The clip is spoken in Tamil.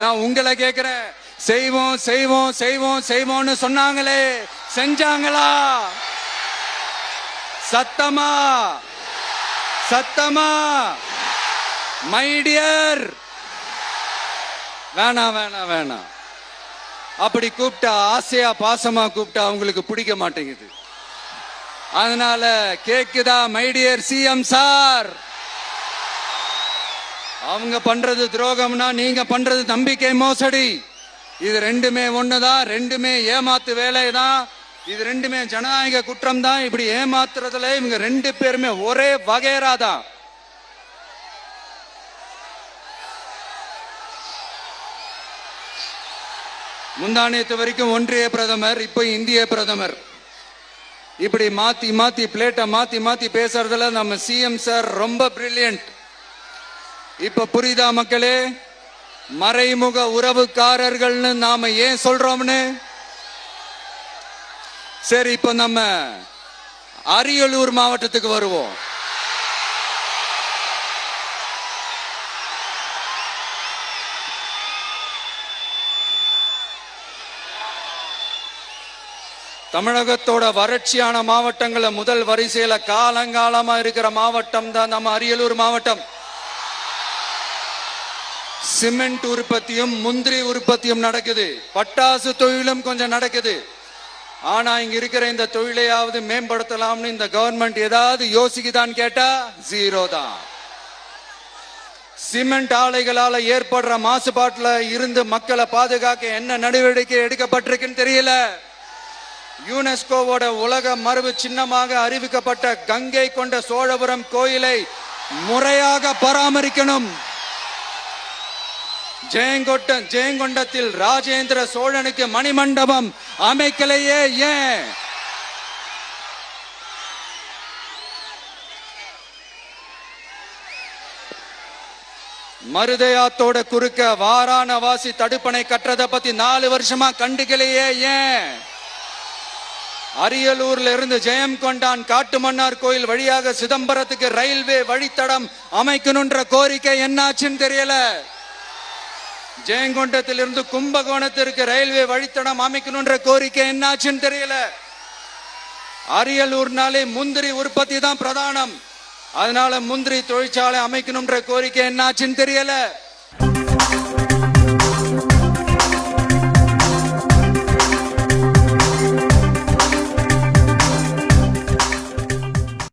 நான் உங்களை கேக்குறேன், செய்வோம் செய்வோம் செய்வோம் செய்வோம்னு சொன்னாங்களே, செஞ்சாங்களா? சத்தமா சத்தமா? மை டியர், வேணாம் வேணாம் வேணாம். அப்படி கூப்பிட்டா, ஆசையா பாசமா கூப்பிட்டா அவங்களுக்கு பிடிக்க மாட்டேங்குது. அதனால கேக்குதா மை டியர் சிஎம் சார்? அவங்க பண்றது துரோகம்னா நீங்க பண்றது நம்பிக்கை மோசடி. இது ரெண்டுமே ஒண்ணுதான், ரெண்டுமே ஏமாத்து வேலை தான், இது ரெண்டுமே ஜனநாயக குற்றம் தான். இப்படி ஏமாத்துறதுல இவங்க ரெண்டு பேருமே ஒரே வகைரா தான். முந்தானியத்து வரைக்கும் ஒன்றிய பிரதமர், இப்ப இந்திய பிரதமர். இப்படி மாத்தி மாத்தி பிளேட்டை மாத்தி மாத்தி பேசுறதுல நம்ம சிஎம் சார் ரொம்ப பிரில்லியன்ட். இப்ப புரியுதா மக்களே? மறைமுக உறவுக்காரர்கள்னு நாம ஏன் சொல்றோம்னு? சரி, இப்ப நம்ம அரியலூர் மாவட்டத்துக்கு வருவோம். தமிழகத்தோட வறட்சியான மாவட்டங்கள முதல் வரிசையில காலங்காலமா இருக்கிற மாவட்டம் தான் நம்ம அரியலூர் மாவட்டம். சிமெண்ட் உற்பத்தியும் முந்திரி உற்பத்தியும் நடக்குது, பட்டாசு தொழிலும் கொஞ்சம் நடக்குது. ஆனா இங்க இருக்கிற இந்த தொழிலையாவது மேம்படுத்தலாம்னு இந்த கவர்மெண்ட் ஏதாவது யோசிக்குதான்னு கேட்டா ஜீரோ தான். சிமெண்ட் ஆலைகளால ஏற்படுற மாசுபாட்டுல இருந்து மக்களை பாதுகாக்க என்ன நடவடிக்கை எடுக்கப்பட்டிருக்குன்னு தெரியல. யுனெஸ்கோவோட உலக மரபு சின்னமாக அறிவிக்கப்பட்ட கங்கை கொண்ட சோழபுரம் கோயிலை முறையாக பராமரிக்கணும். ஜெயங்கொண்டத்தில் ராஜேந்திர சோழனுக்கு மணிமண்டபம் அமைக்கலையே ஏன்? மருதையாத்தோட குறுக்க வாராணவாசி தடுப்பணை கட்டுறதை பத்தி 4 வருஷமா கண்டுக்கலையே ஏன்? அரியலூர்ல இருந்து ஜெயங்கொண்டான் காட்டுமன்னார் கோயில் வழியாக சிதம்பரத்துக்கு ரயில்வே வழித்தடம் அமைக்கணும்ன்ற கோரிக்கை என்னாச்சுன்னு தெரியல. ஜெயங்கொண்டத்திலிருந்து கும்பகோணத்திற்கு ரயில்வே வழித்தடம் அமைக்கணும்ன்ற கோரிக்கை என்னாச்சுன்னு தெரியல. அரியலூர்னாலே முந்திரி உற்பத்தி தான் பிரதானம், அதனால முந்திரி தொழிற்சாலை அமைக்கணும்ன்ற கோரிக்கை என்னாச்சுன்னு தெரியல.